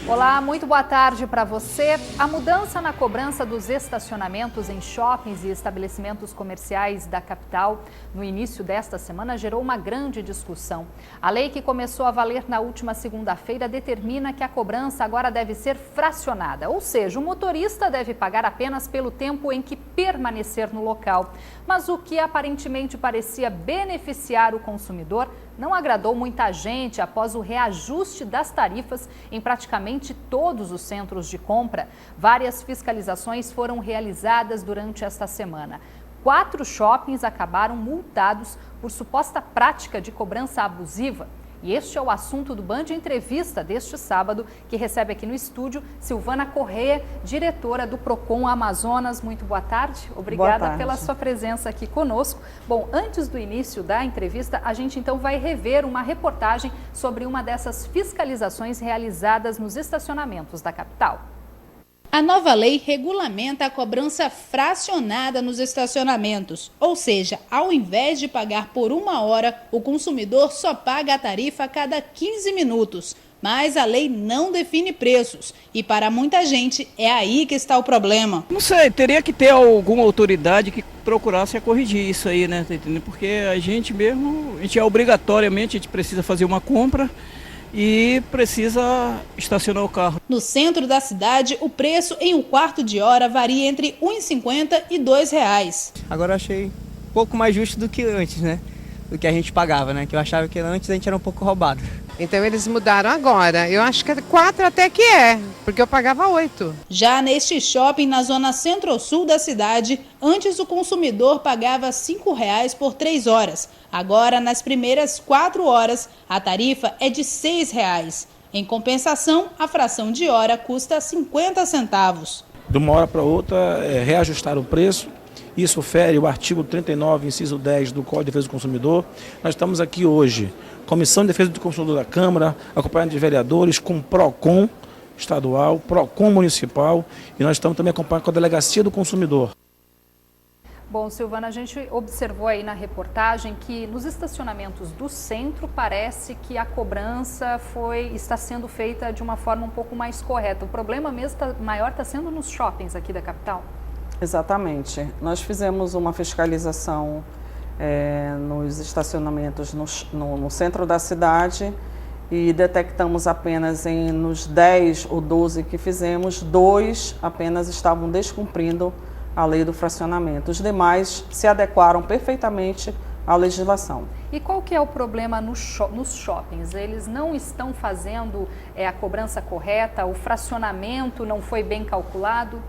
Olá, muito boa tarde para você. A mudança na cobrança dos estacionamentos em shoppings e estabelecimentos comerciais da capital no início desta semana gerou uma grande discussão. A lei que começou a valer na última segunda-feira determina que a cobrança agora deve ser fracionada, ou seja, o motorista deve pagar apenas pelo tempo em que permanecer no local. Mas o que aparentemente parecia beneficiar o consumidor não agradou muita gente após o reajuste das tarifas em praticamente todos os centros de compra. Várias fiscalizações foram realizadas durante esta semana. 4 shoppings acabaram multados por suposta prática de cobrança abusiva. E este é o assunto do Band Entrevista deste sábado, que recebe aqui no estúdio Silvana Corrêa, diretora do Procon Amazonas. Muito boa tarde. Obrigada pela sua presença aqui conosco. Bom, antes do início da entrevista, a gente então vai rever uma reportagem sobre uma dessas fiscalizações realizadas nos estacionamentos da capital. A nova lei regulamenta a cobrança fracionada nos estacionamentos, ou seja, ao invés de pagar por 1 hora, o consumidor só paga a tarifa a cada 15 minutos. Mas a lei não define preços e para muita gente é aí que está o problema. Não sei, teria que ter alguma autoridade que procurasse corrigir isso aí, né? Porque a gente obrigatoriamente, a gente precisa fazer uma compra e precisa estacionar o carro. No centro da cidade, o preço em 1/4 de hora varia entre R$ 1,50 e R$ 2. Agora eu achei um pouco mais justo do que antes, né? Do que a gente pagava, né? Que eu achava que antes a gente era um pouco roubado. Então eles mudaram agora. Eu acho que 4 até que é, porque eu pagava 8. Já neste shopping na zona centro-sul da cidade, antes o consumidor pagava R$ 5 por 3 horas. Agora, nas primeiras 4 horas, a tarifa é de R$ 6. Em compensação, a fração de hora custa 50 centavos. De uma hora para outra, reajustar o preço. Isso fere o artigo 39, inciso 10 do Código de Defesa do Consumidor. Nós estamos aqui hoje, Comissão de Defesa do Consumidor da Câmara, acompanhado de vereadores, com PROCON estadual, PROCON municipal, e nós estamos também acompanhando com a Delegacia do Consumidor. Bom, Silvana, a gente observou aí na reportagem que nos estacionamentos do centro parece que a cobrança está sendo feita de uma forma um pouco mais correta. O problema mesmo maior está sendo nos shoppings aqui da capital. Exatamente. Nós fizemos uma fiscalização nos estacionamentos no centro da cidade e detectamos apenas nos 10 ou 12 que fizemos, 2 apenas estavam descumprindo a lei do fracionamento. Os demais se adequaram perfeitamente à legislação. E qual que é o problema nos shoppings? Eles não estão fazendo a cobrança correta, o fracionamento não foi bem calculado?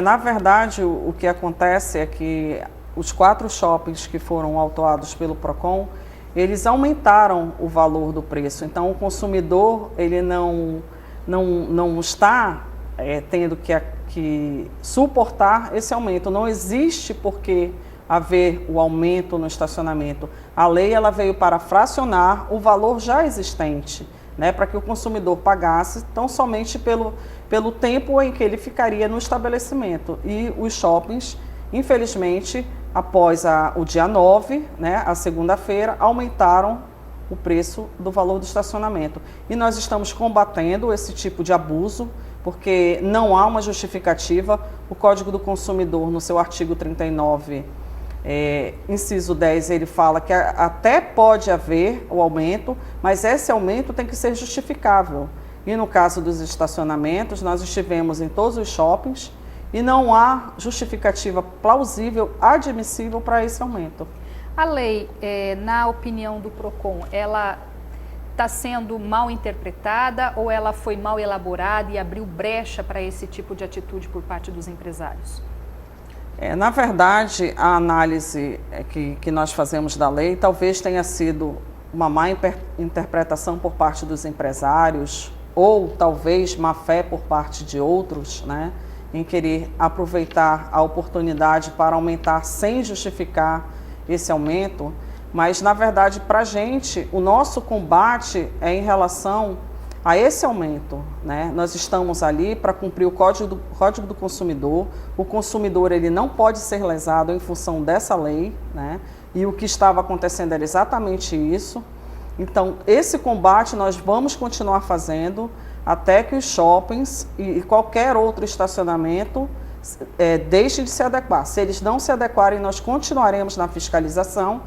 Na verdade, o que acontece é que os 4 shoppings que foram autuados pelo PROCON, eles aumentaram o valor do preço. Então, o consumidor ele não está tendo que suportar esse aumento. Não existe por que haver o aumento no estacionamento. A lei ela veio para fracionar o valor já existente, né, para que o consumidor pagasse tão somente pelo tempo em que ele ficaria no estabelecimento. E os shoppings, infelizmente, após o dia 9, né, a segunda-feira, aumentaram o preço do valor do estacionamento. E nós estamos combatendo esse tipo de abuso, porque não há uma justificativa. O Código do Consumidor, no seu artigo 39, inciso 10, ele fala que até pode haver o aumento, mas esse aumento tem que ser justificável. E no caso dos estacionamentos, nós estivemos em todos os shoppings e não há justificativa plausível, admissível para esse aumento. A lei, na opinião do PROCON, ela está sendo mal interpretada ou ela foi mal elaborada e abriu brecha para esse tipo de atitude por parte dos empresários? Na verdade, a análise que nós fazemos da lei talvez tenha sido uma má interpretação por parte dos empresários ou talvez má fé por parte de outros, né, em querer aproveitar a oportunidade para aumentar sem justificar esse aumento. Mas, na verdade, para a gente, o nosso combate é em relação a esse aumento, né? Nós estamos ali para cumprir o Código do Consumidor. O consumidor ele não pode ser lesado em função dessa lei, né? E o que estava acontecendo era exatamente isso. Então, esse combate nós vamos continuar fazendo até que os shoppings e qualquer outro estacionamento deixem de se adequar. Se eles não se adequarem, nós continuaremos na fiscalização,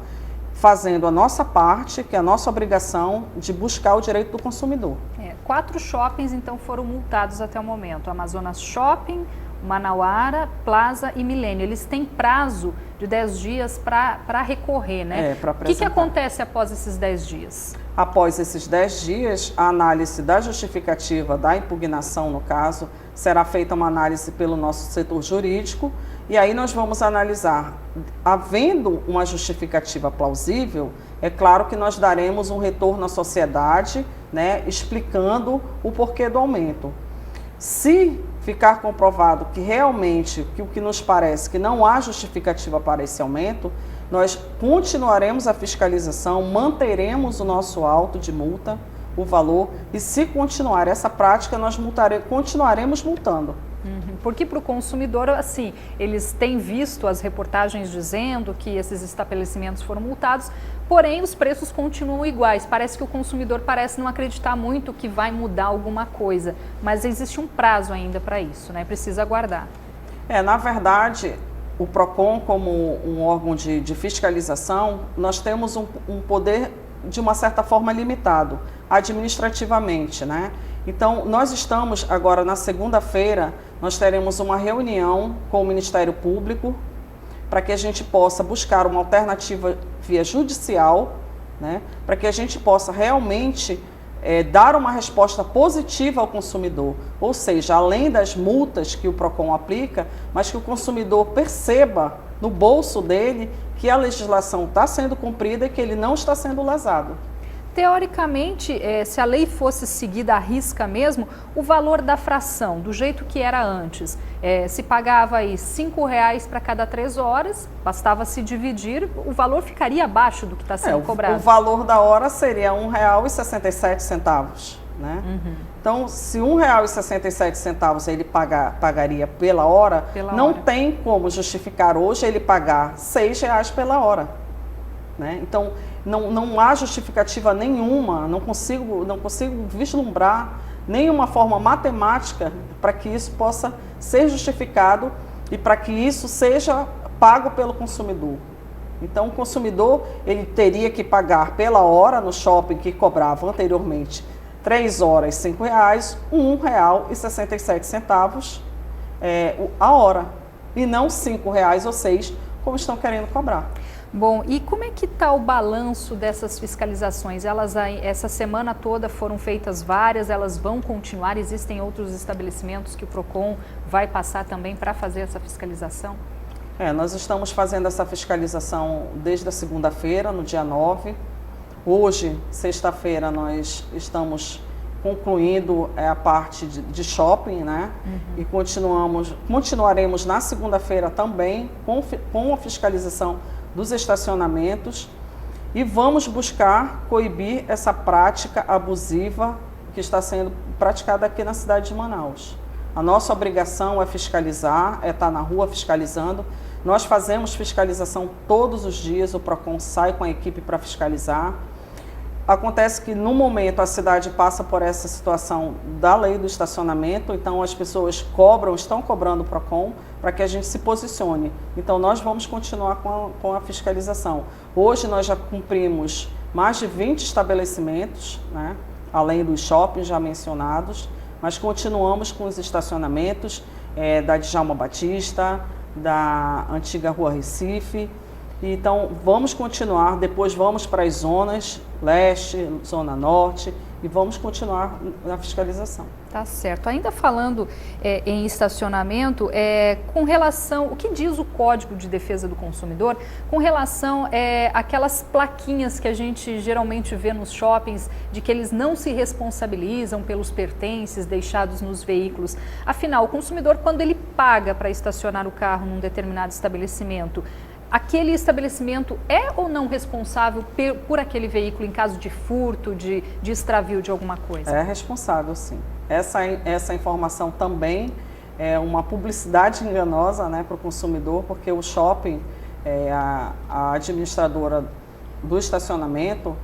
fazendo a nossa parte, que é a nossa obrigação de buscar o direito do consumidor. 4 shoppings, então, foram multados até o momento. Amazonas Shopping, Manauara, Plaza e Milênio. Eles têm prazo de 10 dias para recorrer, né? O que acontece após esses 10 dias? Após esses 10 dias, a análise da justificativa da impugnação, no caso, será feita uma análise pelo nosso setor jurídico e aí nós vamos analisar. Havendo uma justificativa plausível, é claro que nós daremos um retorno à sociedade, né, explicando o porquê do aumento. Se ficar comprovado que realmente, que o que nos parece que não há justificativa para esse aumento, nós continuaremos a fiscalização, manteremos o nosso auto de multa, o valor, e se continuar essa prática, nós continuaremos multando. Porque para o consumidor, assim, eles têm visto as reportagens dizendo que esses estabelecimentos foram multados, porém os preços continuam iguais. Parece que o consumidor parece não acreditar muito que vai mudar alguma coisa, mas existe um prazo ainda para isso, né? Precisa aguardar. Na verdade, o PROCON, como um órgão de fiscalização, nós temos um poder de uma certa forma limitado, administrativamente, né? Então, nós estamos agora na segunda-feira, nós teremos uma reunião com o Ministério Público para que a gente possa buscar uma alternativa via judicial, né? Para que a gente possa realmente dar uma resposta positiva ao consumidor, ou seja, além das multas que o PROCON aplica, mas que o consumidor perceba no bolso dele que a legislação está sendo cumprida e que ele não está sendo lesado. Teoricamente, se a lei fosse seguida à risca mesmo, o valor da fração, do jeito que era antes, se pagava aí R$5 para cada 3 horas, bastava se dividir, o valor ficaria abaixo do que está sendo cobrado. O valor da hora seria R$1,67, né? Então, se R$1,67 ele pagaria pela hora, não tem como justificar hoje ele pagar R$6 pela hora, né? Então, não há justificativa nenhuma, não consigo vislumbrar nenhuma forma matemática para que isso possa ser justificado e para que isso seja pago pelo consumidor. Então, o consumidor ele teria que pagar pela hora no shopping que cobrava anteriormente 3 horas R$5, R$1,67 a hora, e não R$5 ou R$6, como estão querendo cobrar. Bom, e como é que está o balanço dessas fiscalizações? Essa semana toda foram feitas várias, elas vão continuar? Existem outros estabelecimentos que o PROCON vai passar também para fazer essa fiscalização? Nós estamos fazendo essa fiscalização desde a segunda-feira, no dia 9. Hoje, sexta-feira, nós estamos concluindo a parte de shopping, né? E continuaremos na segunda-feira também com a fiscalização dos estacionamentos e vamos buscar coibir essa prática abusiva que está sendo praticada aqui na cidade de Manaus. A nossa obrigação é fiscalizar, é estar na rua fiscalizando. Nós fazemos fiscalização todos os dias, o PROCON sai com a equipe para fiscalizar. Acontece que no momento a cidade passa por essa situação da lei do estacionamento, então as pessoas estão cobrando o PROCON para que a gente se posicione. Então nós vamos continuar com a fiscalização. Hoje nós já cumprimos mais de 20 estabelecimentos, né, além dos shoppings já mencionados, mas continuamos com os estacionamentos da Djalma Batista, da antiga Rua Recife. Então, vamos continuar, depois vamos para as zonas leste, zona norte e vamos continuar na fiscalização. Tá certo. Ainda falando em estacionamento, com relação, o que diz o Código de Defesa do Consumidor com relação àquelas plaquinhas que a gente geralmente vê nos shoppings de que eles não se responsabilizam pelos pertences deixados nos veículos. Afinal, o consumidor, quando ele paga para estacionar o carro num determinado estabelecimento, aquele estabelecimento é ou não responsável por aquele veículo em caso de furto, de extravio de alguma coisa? É responsável, sim. Essa informação também é uma publicidade enganosa, né, para o consumidor, porque o shopping, a administradora do estacionamento,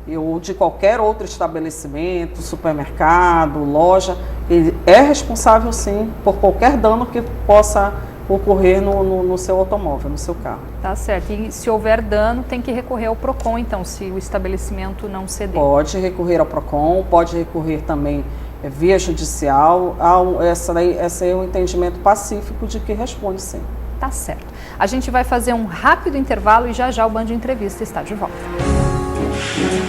ou de qualquer outro estabelecimento, supermercado, loja, ele é responsável sim por qualquer dano que possa ocorrer no seu automóvel, no seu carro. Tá certo. E se houver dano, tem que recorrer ao PROCON, então, se o estabelecimento não ceder. Pode recorrer ao PROCON, pode recorrer também via judicial. Esse é um entendimento pacífico de que responde sim. Tá certo. A gente vai fazer um rápido intervalo e já já o Band Entrevista está de volta.